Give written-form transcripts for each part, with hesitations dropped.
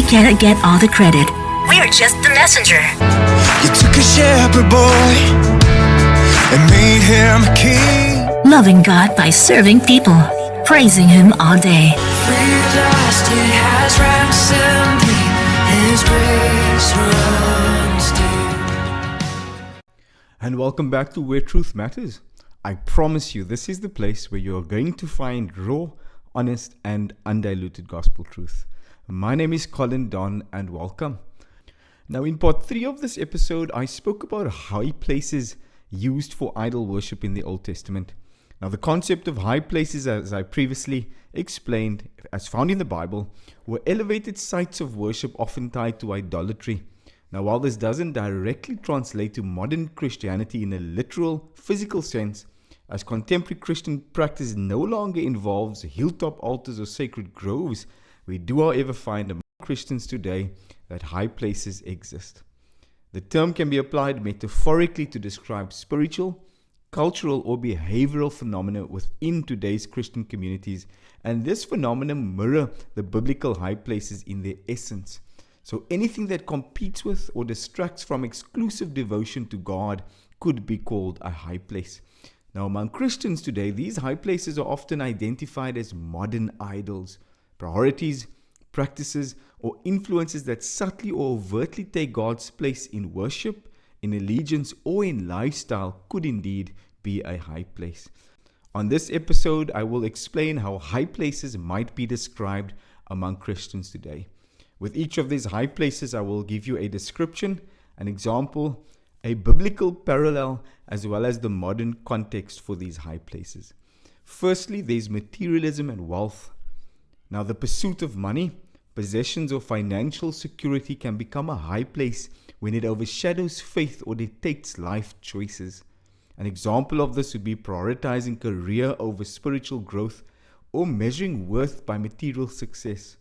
cannot get all the credit. We are just the messenger. You took a shepherd boy and made him a king. Loving God by serving people, praising Him all day. Free at last, He has ransomed thee. His grace runs deep. And welcome back to Where Truth Matters. I promise you, this is the place where you are going to find raw, honest, and undiluted gospel truth. My name is Colin Don, and welcome. Now, in part 3 of this episode, I spoke about high places used for idol worship in the Old Testament. Now, the concept of high places, as I previously explained, as found in the Bible, were elevated sites of worship often tied to idolatry. Now, while this doesn't directly translate to modern Christianity in a literal, physical sense, as contemporary Christian practice no longer involves hilltop altars or sacred groves, we do, however, find among Christians today that high places exist. The term can be applied metaphorically to describe spiritual, cultural, or behavioral phenomena within today's Christian communities, and this phenomenon mirror the biblical high places in their essence. So anything that competes with or distracts from exclusive devotion to God could be called a high place. Now, among Christians today, these high places are often identified as modern idols, priorities, practices, or influences that subtly or overtly take God's place in worship, in allegiance, or in lifestyle could indeed be a high place. On this episode, I will explain how high places might be described among Christians today. With each of these high places, I will give you a description, an example, a biblical parallel, as well as the modern context for these high places. Firstly, there's materialism and wealth. Now, the pursuit of money, possessions, or financial security can become a high place when it overshadows faith or dictates life choices. An example of this would be prioritizing career over spiritual growth or measuring worth by material success.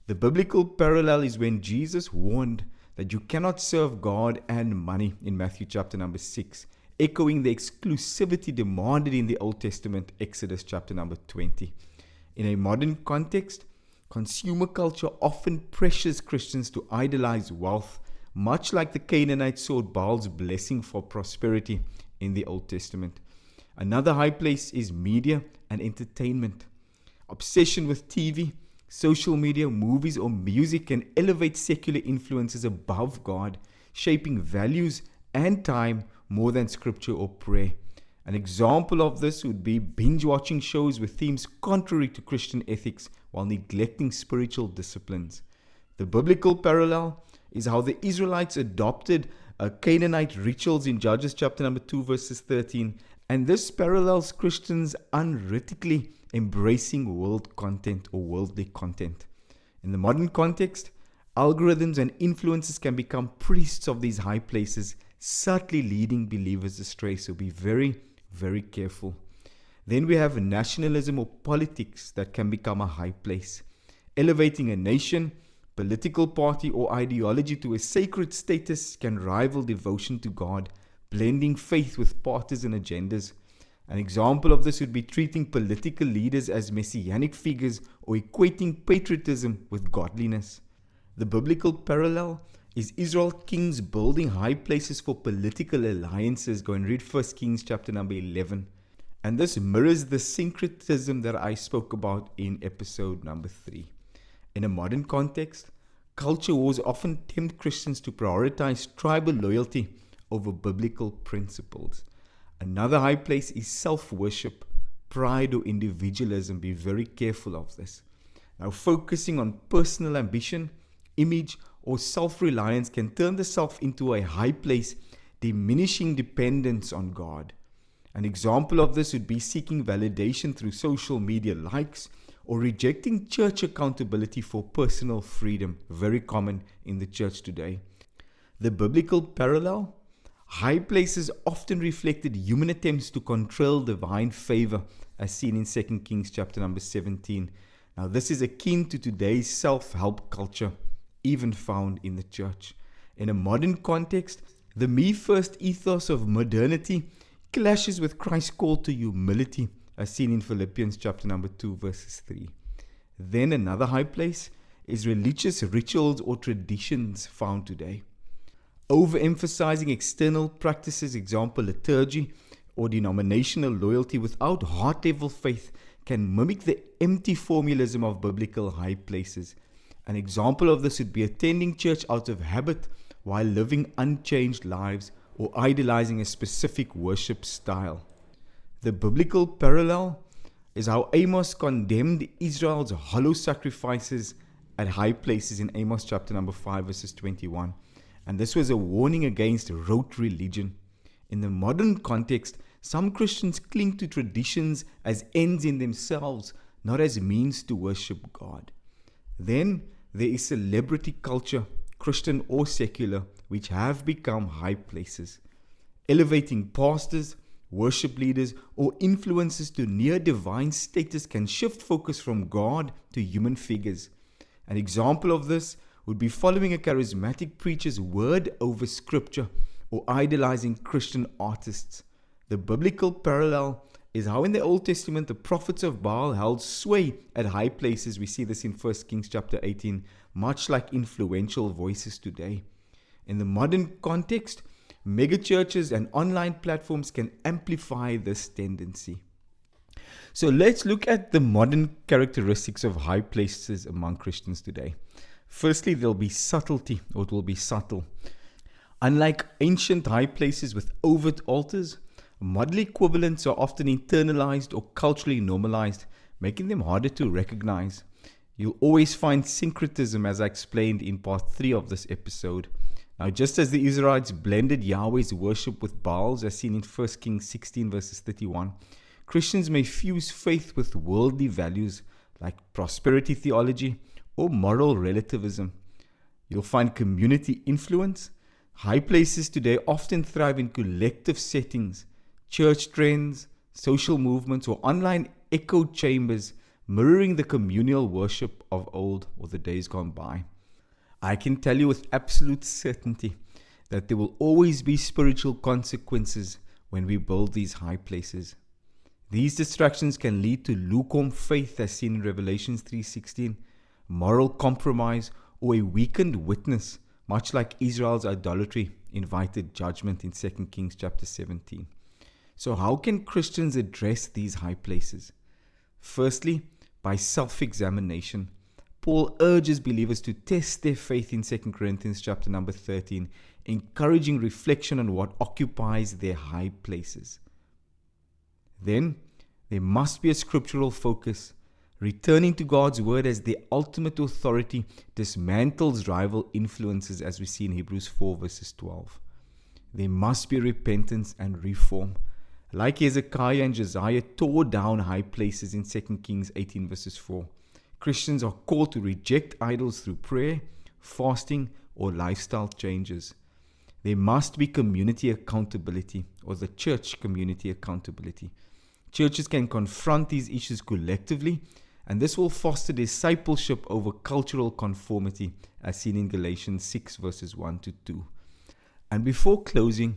The biblical parallel is when Jesus warned that you cannot serve God and money in Matthew chapter number 6, echoing the exclusivity demanded in the Old Testament, Exodus chapter number 20. In a modern context, consumer culture often pressures Christians to idolize wealth, much like the Canaanites sought Baal's blessing for prosperity in the Old Testament. Another high place is media and entertainment. Obsession with TV, social media, movies, or music can elevate secular influences above God, shaping values and time more than scripture or prayer. An example of this would be binge-watching shows with themes contrary to Christian ethics while neglecting spiritual disciplines. The biblical parallel is how the Israelites adopted Canaanite rituals in Judges chapter number 2 verses 13, and this parallels Christians uncritically embracing world content or worldly content. In the modern context, algorithms and influences can become priests of these high places, subtly leading believers astray, so be very, very careful. Then we have nationalism or politics that can become a high place. Elevating a nation, political party, or ideology to a sacred status can rival devotion to God, blending faith with partisan agendas. An example of this would be treating political leaders as messianic figures or equating patriotism with godliness. The biblical parallel is Israel kings building high places for political alliances. Go and read 1 Kings chapter number 11. And this mirrors the syncretism that I spoke about in episode number 3. In a modern context, culture wars often tempt Christians to prioritize tribal loyalty over biblical principles. Another high place is self-worship, pride, or individualism. Be very careful of this. Now, focusing on personal ambition, image, or self-reliance can turn the self into a high place, diminishing dependence on God. An example of this would be seeking validation through social media likes or rejecting church accountability for personal freedom, very common in the church today. The biblical parallel: high places often reflected human attempts to control divine favor, as seen in 2 Kings chapter number 17. Now, this is akin to today's self-help culture, even found in the church. In a modern context, the me-first ethos of modernity clashes with Christ's call to humility, as seen in Philippians chapter number 2 verses 3. Then another high place is religious rituals or traditions found today. Overemphasizing external practices, example liturgy or denominational loyalty, without heart-level faith can mimic the empty formalism of biblical high places. An example of this would be attending church out of habit while living unchanged lives or idolizing a specific worship style. The biblical parallel is how Amos condemned Israel's hollow sacrifices at high places in Amos chapter number 5 verses 21. And this was a warning against rote religion. In the modern context, some Christians cling to traditions as ends in themselves, not as means to worship God. Then there is celebrity culture, Christian or secular, which have become high places. Elevating pastors, worship leaders, or influencers to near divine status can shift focus from God to human figures. An example of this would be following a charismatic preacher's word over scripture or idolizing Christian artists. The biblical parallel is how in the Old Testament the prophets of Baal held sway at high places. We see this in 1 Kings chapter 18, much like influential voices today. In the modern context, megachurches and online platforms can amplify this tendency. So let's look at the modern characteristics of high places among Christians today. Firstly, there'll be subtlety, or it will be subtle. Unlike ancient high places with overt altars, model equivalents are often internalized or culturally normalized, making them harder to recognize. You'll always find syncretism, as I explained in part 3 of this episode. Now, just as the Israelites blended Yahweh's worship with Baal's, as seen in 1 Kings 16 verses 31, Christians may fuse faith with worldly values like prosperity theology or moral relativism. You'll find community influence. High places today often thrive in collective settings, church trends, social movements, or online echo chambers mirroring the communal worship of old or the days gone by. I can tell you with absolute certainty that there will always be spiritual consequences when we build these high places. These distractions can lead to lukewarm faith, as seen in Revelation 3:16, moral compromise, or a weakened witness, much like Israel's idolatry invited judgment in 2 Kings chapter 17. So how can Christians address these high places? Firstly, by self-examination. Paul urges believers to test their faith in 2 Corinthians chapter number 13, encouraging reflection on what occupies their high places. Then, there must be a scriptural focus. Returning to God's word as the ultimate authority dismantles rival influences, as we see in Hebrews 4 verses 12. There must be repentance and reform. Like Hezekiah and Josiah tore down high places in 2 Kings 18 verses 4. Christians are called to reject idols through prayer, fasting, or lifestyle changes. There must be community accountability, or the church community accountability. Churches can confront these issues collectively, and this will foster discipleship over cultural conformity, as seen in Galatians 6 verses 1 to 2. And before closing,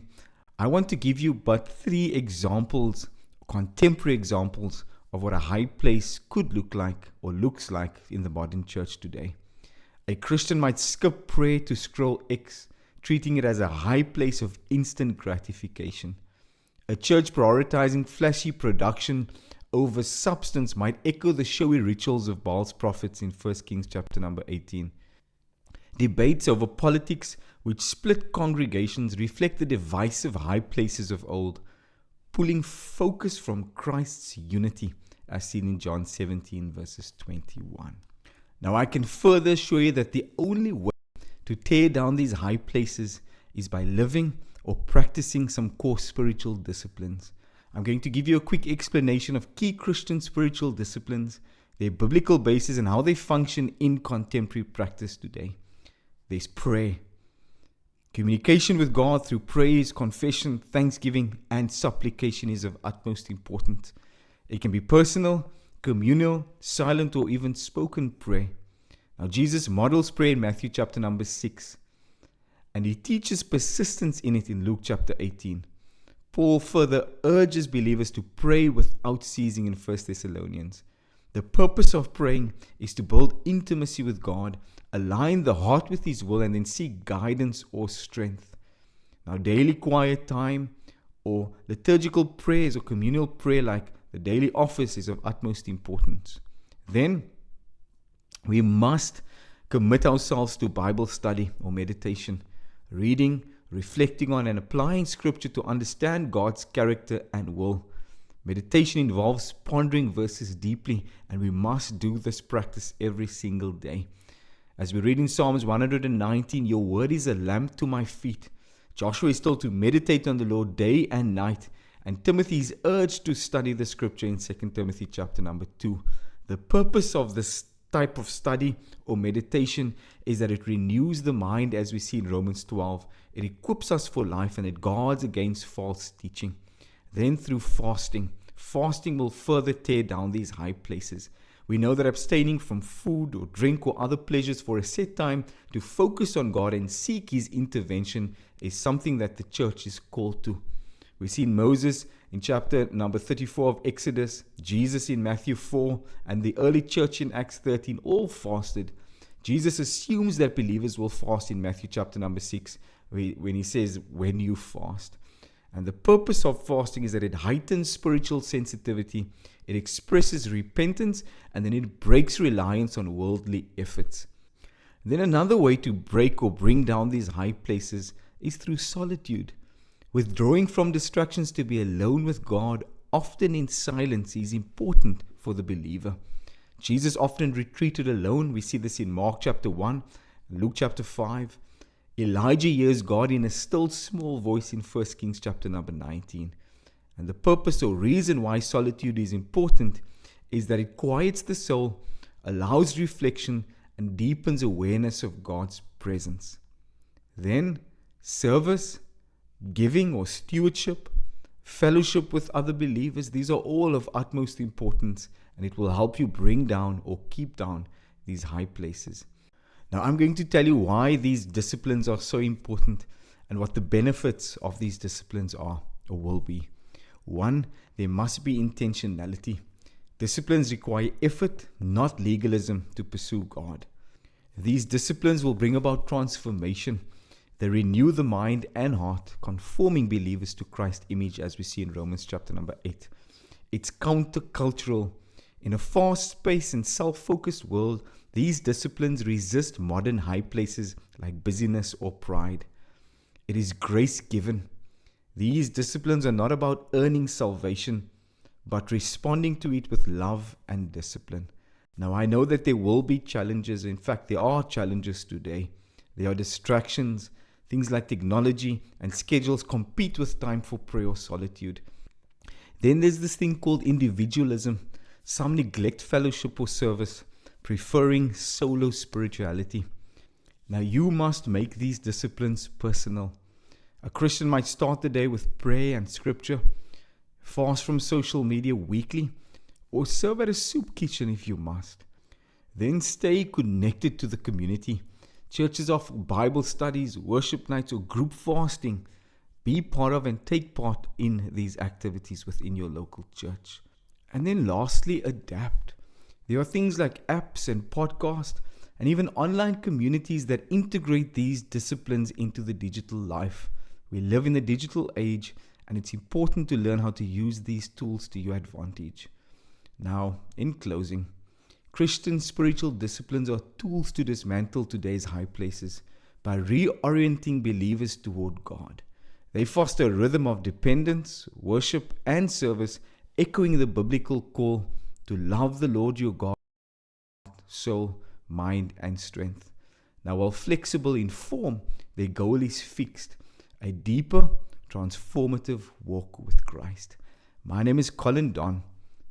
I want to give you but 3 examples, contemporary examples, of what a high place could look like or looks like in the modern church today. A Christian might skip prayer to scroll X, treating it as a high place of instant gratification. A church prioritizing flashy production over substance might echo the showy rituals of Baal's prophets in 1 Kings chapter number 18. Debates over politics which split congregations reflect the divisive high places of old, pulling focus from Christ's unity, as seen in John 17 verses 21. Now I can further assure you that the only way to tear down these high places is by living or practicing some core spiritual disciplines. I'm going to give you a quick explanation of key Christian spiritual disciplines, their biblical basis, and how they function in contemporary practice today. There's prayer. Communication with God through praise, confession, thanksgiving, and supplication is of utmost importance. It can be personal, communal, silent, or even spoken prayer. Now, Jesus models prayer in Matthew chapter number 6, and he teaches persistence in it in Luke chapter 18. Paul further urges believers to pray without ceasing in 1 Thessalonians. The purpose of praying is to build intimacy with God, align the heart with His will, and then seek guidance or strength. Now, daily quiet time or liturgical prayers or communal prayer like the daily office is of utmost importance. Then we must commit ourselves to Bible study or meditation, reading, reflecting on and applying scripture to understand God's character and will. Meditation involves pondering verses deeply, and we must do this practice every single day. As we read in Psalms 119, your word is a lamp to my feet. Joshua is told to meditate on the Lord day and night, and Timothy is urged to study the scripture in 2 Timothy chapter number 2. The purpose of this type of study or meditation is that it renews the mind, as we see in Romans 12. It equips us for life and it guards against false teaching. Then through fasting will further tear down these high places. We know that abstaining from food or drink or other pleasures for a set time to focus on God and seek His intervention is something that the church is called to. We see Moses in chapter number 34 of Exodus, Jesus in Matthew 4, and the early church in Acts 13 all fasted. Jesus assumes that believers will fast in Matthew chapter number 6 when He says, when you fast. And the purpose of fasting is that it heightens spiritual sensitivity, it expresses repentance, and then it breaks reliance on worldly efforts. Then another way to break or bring down these high places is through solitude. Withdrawing from distractions to be alone with God, often in silence, is important for the believer. Jesus often retreated alone. We see this in Mark chapter 1, Luke chapter 5. Elijah hears God in a still small voice in 1 Kings chapter number 19. And the purpose or reason why solitude is important is that it quiets the soul, allows reflection, and deepens awareness of God's presence. Then, service, giving or stewardship, fellowship with other believers, these are all of utmost importance, and it will help you bring down or keep down these high places. Now, I'm going to tell you why these disciplines are so important and what the benefits of these disciplines are or will be. 1, there must be intentionality. Disciplines require effort, not legalism, to pursue God. These disciplines will bring about transformation. They renew the mind and heart, conforming believers to Christ's image, as we see in Romans chapter number 8. It's countercultural. In a fast-paced and self-focused world, these disciplines resist modern high places like busyness or pride. It is grace-given. These disciplines are not about earning salvation, but responding to it with love and discipline. Now, I know that there will be challenges. In fact, there are challenges today. There are distractions. Things like technology and schedules compete with time for prayer or solitude. Then there's this thing called individualism. Some neglect fellowship or service, preferring solo spirituality. Now, you must make these disciplines personal. A Christian might start the day with prayer and scripture, fast from social media weekly, or serve at a soup kitchen if you must. Then stay connected to the community. Churches offer Bible studies, worship nights, or group fasting. Be part of and take part in these activities within your local church. And then lastly, adapt. There are things like apps and podcasts and even online communities that integrate these disciplines into the digital life. We live in the digital age, and it's important to learn how to use these tools to your advantage. Now, in closing, Christian spiritual disciplines are tools to dismantle today's high places by reorienting believers toward God. They foster a rhythm of dependence, worship, and service, echoing the biblical call to love the Lord your God, soul, mind, and strength. Now, while flexible in form, their goal is fixed: a deeper, transformative walk with Christ. My name is Colin Don.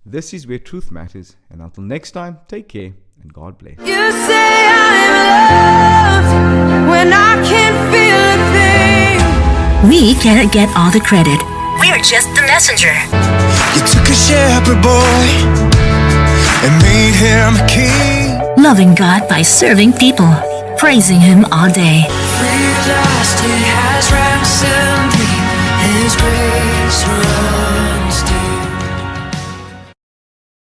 This is Where Truth Matters. And until next time, take care and God bless. You say I'm loved when I can't feel a thing. We cannot get all the credit. We're just the messenger. You took a shepherd boy and made him a king. Loving God by serving people, praising Him all day. Free at last, He has ransomed me. His grace